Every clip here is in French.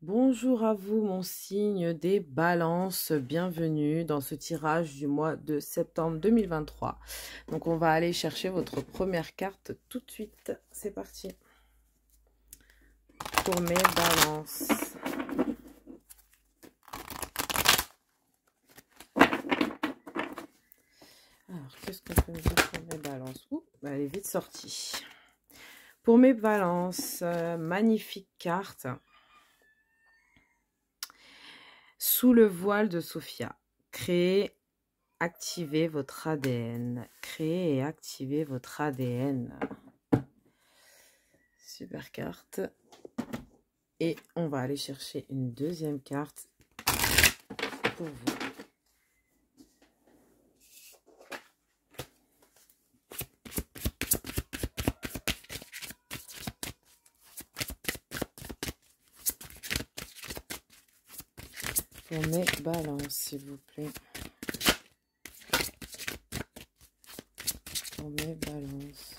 Bonjour à vous, mon signe des balances. Bienvenue dans ce tirage du mois de septembre 2023. Donc, on va aller chercher votre première carte tout de suite. C'est parti. Pour mes balances. Alors, qu'est-ce qu'on peut me dire pour mes balances? Ouh, elle est vite sortie. Pour mes balances, magnifique carte. Sous le voile de Sophia, créez, activez votre ADN. Créez et activez votre ADN. Super carte. Et on va aller chercher une deuxième carte pour vous. Pour mes balances, s'il vous plaît. Pour mes balances.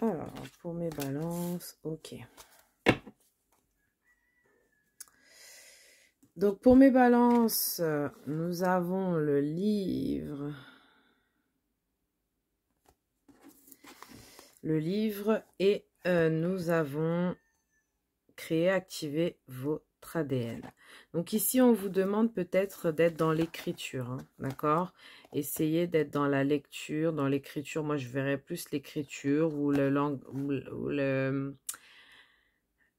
Alors, pour mes balances, ok. Donc, pour mes balances, nous avons le livre. Le livre et nous avons créé, activé votre ADN. Donc ici, on vous demande peut-être d'être dans l'écriture, hein, d'accord? Essayez d'être dans la lecture, dans l'écriture. Moi, je verrais plus l'écriture ou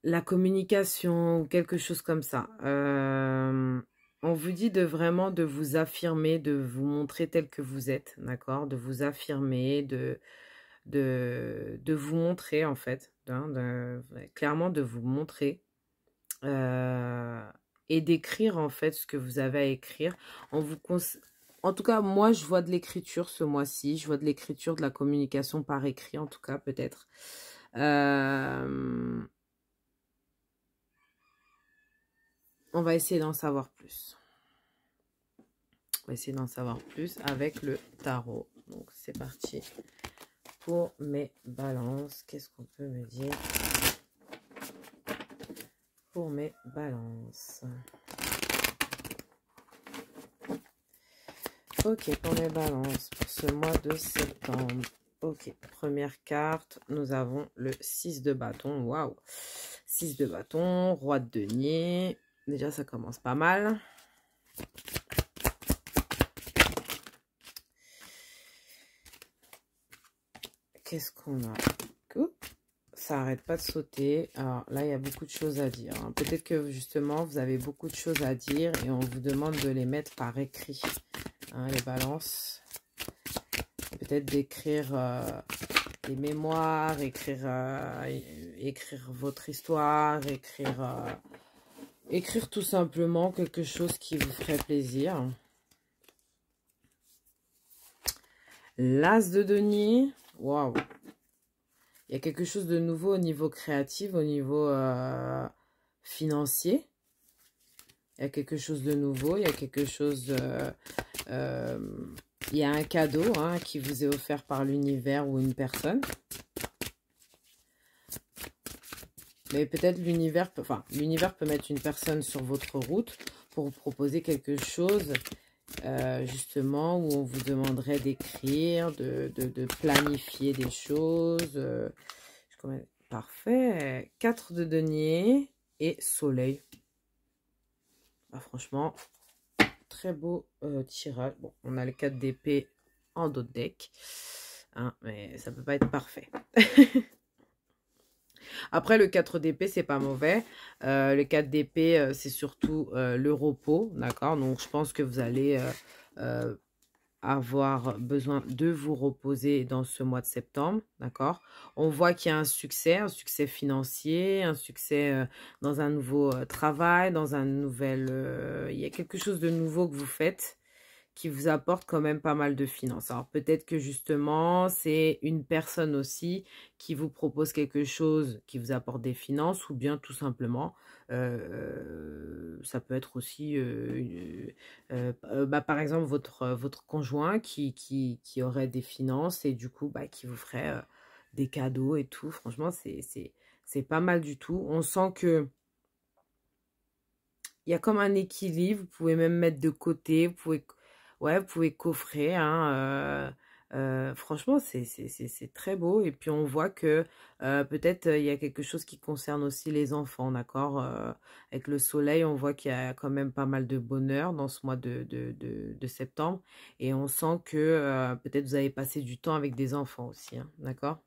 la communication ou quelque chose comme ça. On vous dit vraiment de vous affirmer, de vous montrer tel que vous êtes, d'accord? De vous affirmer, de vous montrer en fait, hein, clairement de vous montrer. Et d'écrire en fait ce que vous avez à écrire. En tout cas, moi je vois de l'écriture ce mois-ci, je vois de l'écriture, de la communication par écrit en tout cas peut-être. On va essayer d'en savoir plus. On va essayer d'en savoir plus avec le tarot. Donc c'est parti pour mes balances. Qu'est-ce qu'on peut me dire pour mes balances? Ok, pour mes balances, pour ce mois de septembre. Ok, première carte, nous avons le 6 de bâton. Waouh! 6 de bâton, roi de denier. Déjà, ça commence pas mal. Qu'est-ce qu'on a? Ça arrête pas de sauter. Alors là, il y a beaucoup de choses à dire, hein. Peut-être que justement, vous avez beaucoup de choses à dire et on vous demande de les mettre par écrit. Hein, les balances. Peut-être d'écrire des mémoires, écrire votre histoire, écrire tout simplement quelque chose qui vous ferait plaisir. L'as de denier, waouh! Il y a quelque chose de nouveau au niveau créatif, au niveau financier. Il y a quelque chose de nouveau, il y a quelque chose... il y a un cadeau, hein, qui vous est offert par l'univers ou une personne. Mais peut-être l'univers peut mettre une personne sur votre route pour vous proposer quelque chose, justement, où on vous demanderait d'écrire, de planifier des choses. Parfait. 4 de denier et soleil. Ah, franchement, très beau tirage. Bon, on a le 4 d'épée en dos de deck, hein, mais ça peut pas être parfait. Après, le 4 d'épée, c'est pas mauvais. Le 4 d'épée, c'est surtout le repos, d'accord? Donc, je pense que vous allez avoir besoin de vous reposer dans ce mois de septembre, d'accord? On voit qu'il y a un succès financier, un succès dans un nouveau travail, dans un nouvel... il y a quelque chose de nouveau que vous faites qui vous apporte quand même pas mal de finances. Alors peut-être que justement, c'est une personne aussi qui vous propose quelque chose qui vous apporte des finances, ou bien tout simplement, ça peut être aussi, par exemple, votre conjoint qui aurait des finances et du coup, qui vous ferait des cadeaux et tout. Franchement, c'est pas mal du tout. On sent que il y a comme un équilibre. Vous pouvez même mettre de côté. Vous pouvez, ouais, vous pouvez coffrer. Hein, franchement, c'est très beau. Et puis, on voit que peut-être il y a quelque chose qui concerne aussi les enfants, d'accord? Avec le soleil, on voit qu'il y a quand même pas mal de bonheur dans ce mois de septembre. Et on sent que peut-être vous avez passé du temps avec des enfants aussi, hein, d'accord?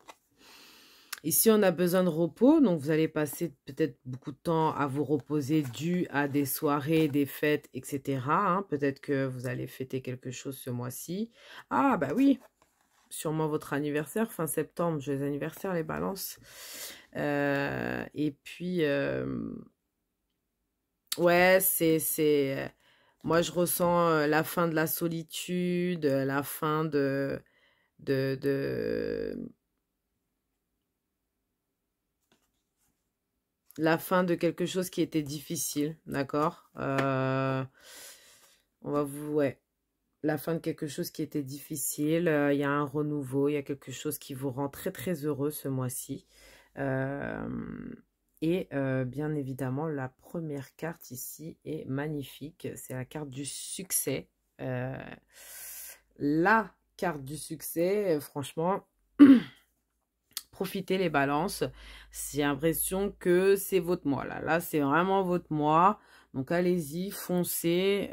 Ici, on a besoin de repos, donc vous allez passer peut-être beaucoup de temps à vous reposer dû à des soirées, des fêtes, etc. hein. Peut-être que vous allez fêter quelque chose ce mois-ci. Ah, bah oui, sûrement votre anniversaire, fin septembre, joyeux anniversaire les balances. Et puis, ouais, moi, je ressens la fin de la solitude, la fin de la fin de quelque chose qui était difficile, d'accord? On va vous... Ouais, la fin de quelque chose qui était difficile. Il y a un renouveau, il y a quelque chose qui vous rend très, très heureux ce mois-ci. Bien évidemment, la première carte ici est magnifique. C'est la carte du succès. La carte du succès, franchement... Profitez les balances. J'ai l'impression que c'est votre mois. Là c'est vraiment votre mois. Donc, allez-y, foncez.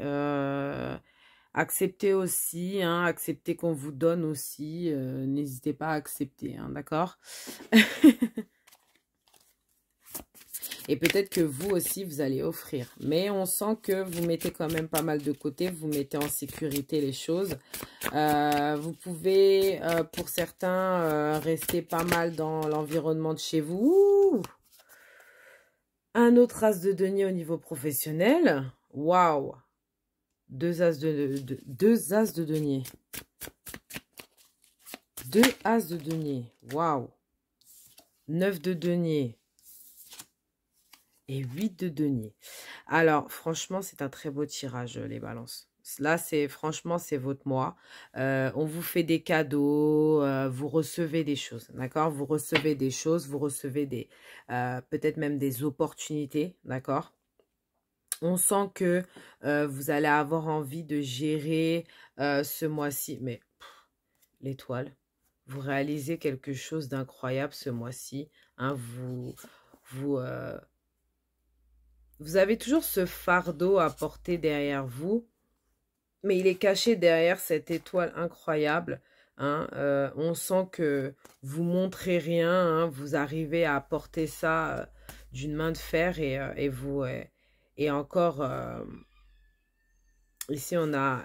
Acceptez aussi. Hein, acceptez qu'on vous donne aussi. N'hésitez pas à accepter. Hein, d'accord? Et peut-être que vous aussi, vous allez offrir. Mais on sent que vous mettez quand même pas mal de côté. Vous mettez en sécurité les choses. Vous pouvez, pour certains, rester pas mal dans l'environnement de chez vous. Ouh, un autre as de denier au niveau professionnel. Waouh! Deux as deux as de denier. Deux as de denier. Waouh! 9 de denier. Et 8 de denier. Alors, franchement, c'est un très beau tirage, les balances. Là, franchement, c'est votre mois. On vous fait des cadeaux, vous recevez des choses, d'accord? Vous recevez des choses, vous recevez peut-être même des opportunités, d'accord? On sent que vous allez avoir envie de gérer ce mois-ci. Mais l'étoile, vous réalisez quelque chose d'incroyable ce mois-ci. Hein, vous avez toujours ce fardeau à porter derrière vous, mais il est caché derrière cette étoile incroyable. Hein, on sent que vous montrez rien, hein, vous arrivez à porter ça d'une main de fer et encore, ici on a...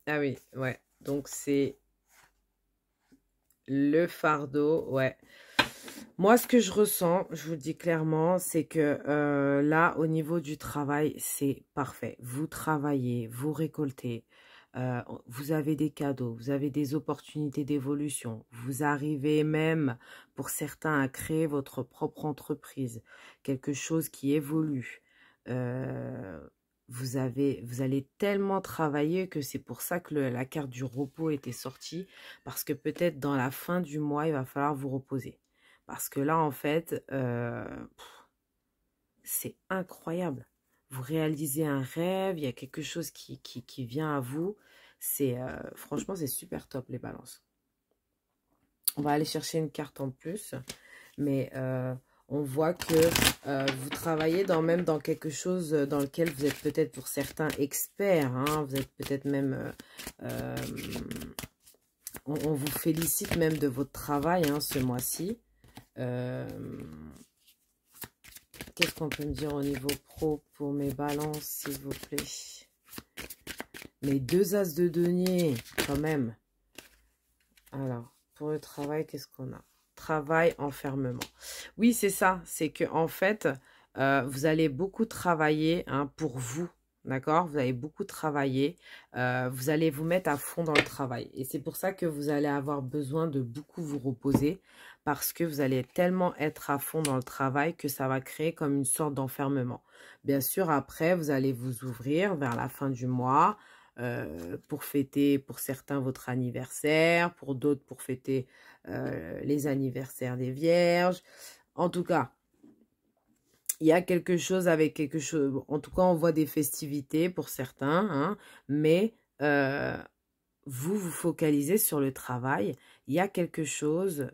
ah oui, ouais, donc c'est le fardeau, ouais. Moi, ce que je ressens, je vous le dis clairement, c'est que là, au niveau du travail, c'est parfait. Vous travaillez, vous récoltez, vous avez des cadeaux, vous avez des opportunités d'évolution. Vous arrivez même, pour certains, à créer votre propre entreprise, quelque chose qui évolue. Vous allez tellement travailler que c'est pour ça que la carte du repos était sortie, parce que peut-être dans la fin du mois, il va falloir vous reposer. Parce que là, en fait, c'est incroyable. Vous réalisez un rêve, il y a quelque chose qui vient à vous. Franchement, c'est super top, les balances. On va aller chercher une carte en plus. Mais on voit que vous travaillez même dans quelque chose dans lequel vous êtes peut-être pour certains experts. Hein, vous êtes peut-être même... on vous félicite même de votre travail hein, ce mois-ci. Qu'est-ce qu'on peut me dire au niveau pro pour mes balances, s'il vous plaît? Mes deux as de denier, quand même. Alors, pour le travail, qu'est-ce qu'on a? Travail, enfermement. Oui, c'est ça. C'est que en fait, vous allez beaucoup travailler hein, pour vous. D'accord? Vous allez beaucoup travailler. Vous allez vous mettre à fond dans le travail. Et c'est pour ça que vous allez avoir besoin de beaucoup vous reposer. Parce que vous allez tellement être à fond dans le travail que ça va créer comme une sorte d'enfermement. Bien sûr, après, vous allez vous ouvrir vers la fin du mois. Pour fêter pour certains votre anniversaire, pour d'autres pour fêter les anniversaires des vierges. En tout cas, il y a quelque chose avec quelque chose. En tout cas, on voit des festivités pour certains, hein, mais vous vous focalisez sur le travail. Il y a quelque chose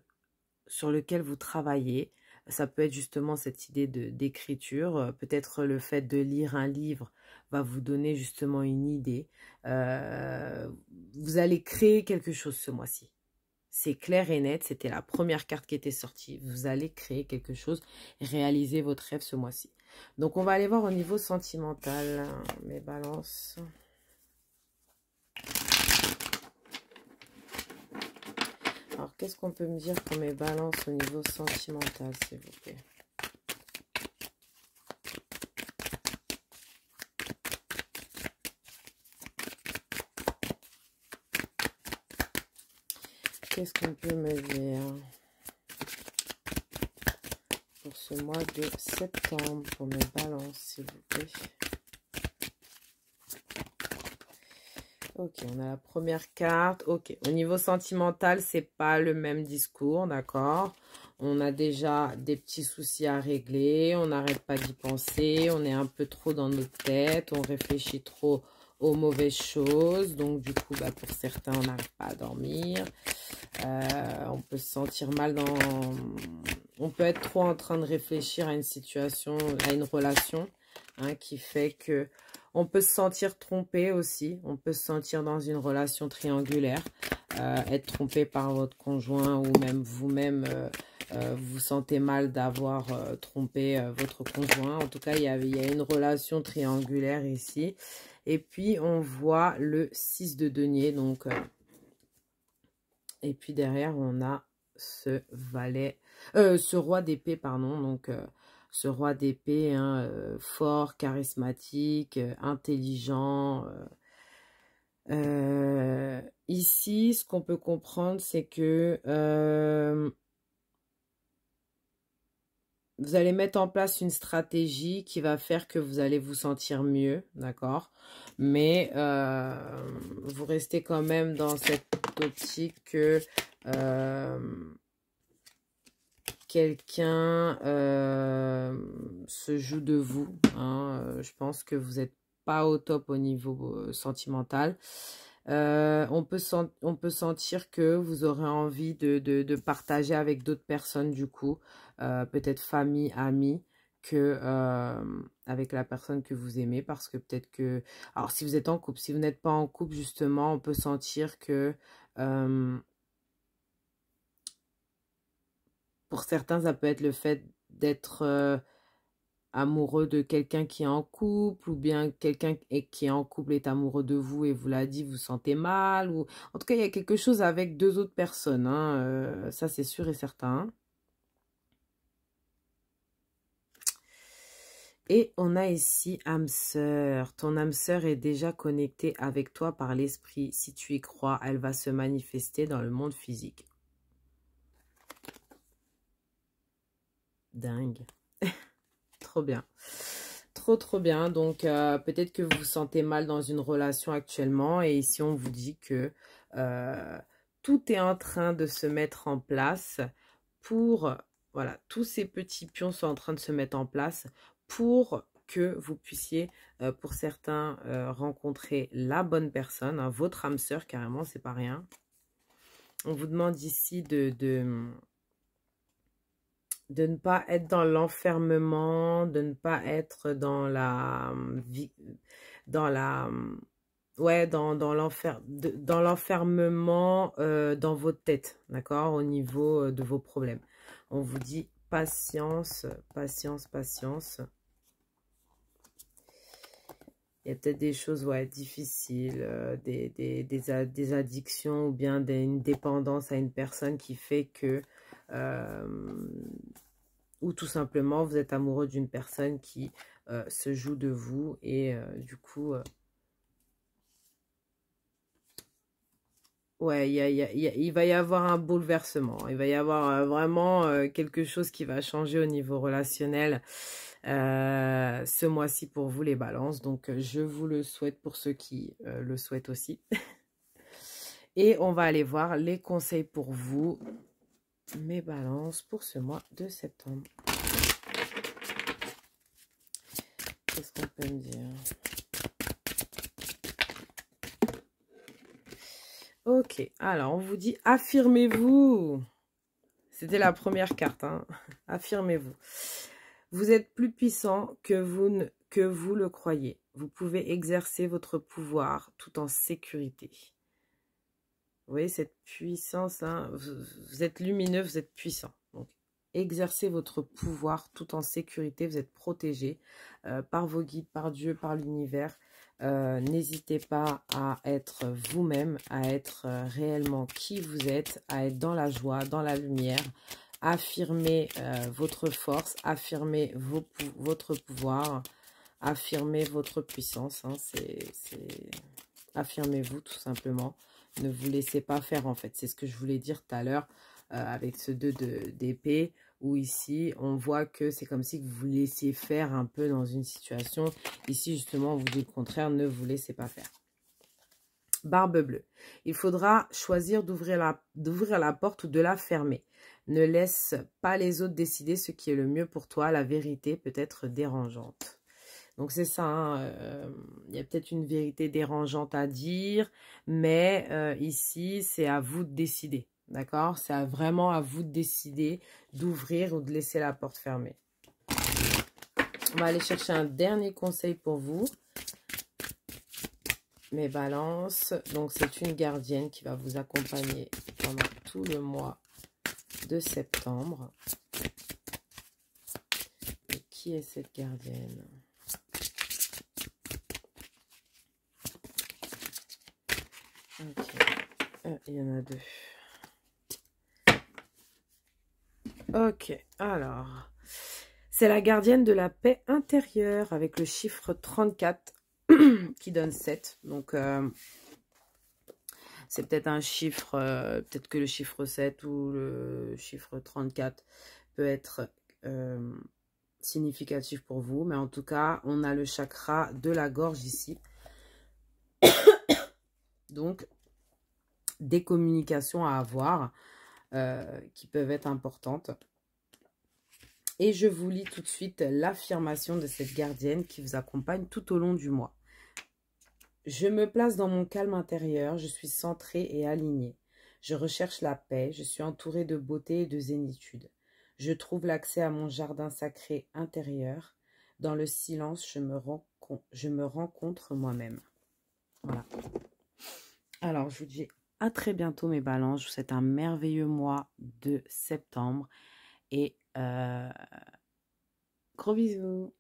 sur lequel vous travaillez. Ça peut être justement cette idée d'écriture. Peut-être le fait de lire un livre va vous donner justement une idée. Vous allez créer quelque chose ce mois-ci. C'est clair et net, c'était la première carte qui était sortie. Vous allez créer quelque chose, réaliser votre rêve ce mois-ci. Donc, on va aller voir au niveau sentimental, mes balances. Alors, qu'est-ce qu'on peut me dire pour mes balances au niveau sentimental, s'il vous plaît? Qu'est-ce qu'on peut me dire pour ce mois de septembre, pour mes balances, s'il vous plaît? Ok, on a la première carte. Ok, au niveau sentimental, c'est pas le même discours, d'accord? On a déjà des petits soucis à régler, on n'arrête pas d'y penser, on est un peu trop dans notre tête, on réfléchit trop aux mauvaises choses. Donc, du coup, bah, pour certains, on n'arrive pas à dormir. On peut se sentir mal dans... On peut être trop en train de réfléchir à une situation, à une relation, hein, qui fait que... On peut se sentir trompé aussi. On peut se sentir dans une relation triangulaire. Être trompé par votre conjoint ou même vous-même, vous vous sentez mal d'avoir trompé votre conjoint. En tout cas, il y a une relation triangulaire ici. Et puis, on voit le 6 de denier. Donc, et puis derrière, on a ce valet, ce roi d'épée, pardon. Donc, ce roi d'épée, hein, fort, charismatique, intelligent. Ici, ce qu'on peut comprendre, c'est que vous allez mettre en place une stratégie qui va faire que vous allez vous sentir mieux, d'accord? Mais vous restez quand même dans cette optique que quelqu'un se joue de vous, hein. Je pense que vous n'êtes pas au top au niveau sentimental. On peut sentir que vous aurez envie de partager avec d'autres personnes du coup, peut-être famille, amis, que avec la personne que vous aimez, parce que peut-être que... Alors, si vous êtes en couple, si vous n'êtes pas en couple, justement, on peut sentir que... pour certains, ça peut être le fait d'être amoureux de quelqu'un qui est en couple, ou bien quelqu'un qui est en couple est amoureux de vous et vous l'a dit, vous vous sentez mal. Ou... En tout cas, il y a quelque chose avec deux autres personnes, hein, ça, c'est sûr et certain. Et on a ici âme sœur. Ton âme sœur est déjà connectée avec toi par l'esprit. Si tu y crois, elle va se manifester dans le monde physique. Dingue. Trop bien. Trop bien. Donc, peut-être que vous vous sentez mal dans une relation actuellement. Et ici, on vous dit que tout est en train de se mettre en place pour... Voilà, tous ces petits pions sont en train de se mettre en place pour que vous puissiez, pour certains, rencontrer la bonne personne, hein, votre âme sœur, carrément, c'est pas rien. On vous demande ici de ne pas être dans l'enfermement, de ne pas être dans la vie, dans la... Ouais, dans l'enfermement dans votre tête, d'accord, au niveau de vos problèmes. On vous dit patience, patience, patience. Il y a peut-être des choses, ouais, difficiles, des addictions ou bien une dépendance à une personne qui fait que... ou tout simplement, vous êtes amoureux d'une personne qui se joue de vous et du coup... ouais, il va y avoir un bouleversement. Il va y avoir vraiment quelque chose qui va changer au niveau relationnel ce mois-ci pour vous, les balances. Donc, je vous le souhaite pour ceux qui le souhaitent aussi. Et on va aller voir les conseils pour vous, mes balances, pour ce mois de septembre. Qu'est-ce qu'on peut me dire? Ok, alors on vous dit affirmez-vous. C'était la première carte, hein. Affirmez-vous. Vous êtes plus puissant que vous le croyez. Vous pouvez exercer votre pouvoir tout en sécurité. Vous voyez cette puissance, hein, vous êtes lumineux, vous êtes puissant. Donc, exercez votre pouvoir tout en sécurité, vous êtes protégé par vos guides, par Dieu, par l'univers. N'hésitez pas à être vous-même, à être réellement qui vous êtes, à être dans la joie, dans la lumière. Affirmez votre force, affirmez votre pouvoir, affirmez votre puissance. Hein, affirmez-vous tout simplement. Ne vous laissez pas faire en fait. C'est ce que je voulais dire tout à l'heure avec ce 2 d'épée. Où ici, on voit que c'est comme si vous vous laissiez faire un peu dans une situation. Ici, justement, on vous dit le contraire, ne vous laissez pas faire. Barbe bleue. Il faudra choisir d'ouvrir la porte ou de la fermer. Ne laisse pas les autres décider ce qui est le mieux pour toi. La vérité peut être dérangeante. Donc, c'est ça. Hein, y a peut-être une vérité dérangeante à dire. Mais ici, c'est à vous de décider. D'accord? C'est vraiment à vous de décider d'ouvrir ou de laisser la porte fermée. On va aller chercher un dernier conseil pour vous. Mes balances. Donc, c'est une gardienne qui va vous accompagner pendant tout le mois de septembre. Et qui est cette gardienne? Ok. Il y en a deux. Ok, alors, c'est la gardienne de la paix intérieure avec le chiffre 34 qui donne 7. Donc, c'est peut-être un chiffre, peut-être que le chiffre 7 ou le chiffre 34 peut être significatif pour vous. Mais en tout cas, on a le chakra de la gorge ici. Donc, des communications à avoir qui peuvent être importantes. Et je vous lis tout de suite l'affirmation de cette gardienne qui vous accompagne tout au long du mois. Je me place dans mon calme intérieur, je suis centrée et alignée. Je recherche la paix, je suis entourée de beauté et de zénitude. Je trouve l'accès à mon jardin sacré intérieur. Dans le silence, je me rencontre moi-même. Voilà. Alors, je vous dis à très bientôt mes balances. Je vous souhaite un merveilleux mois de septembre. Et gros bisous.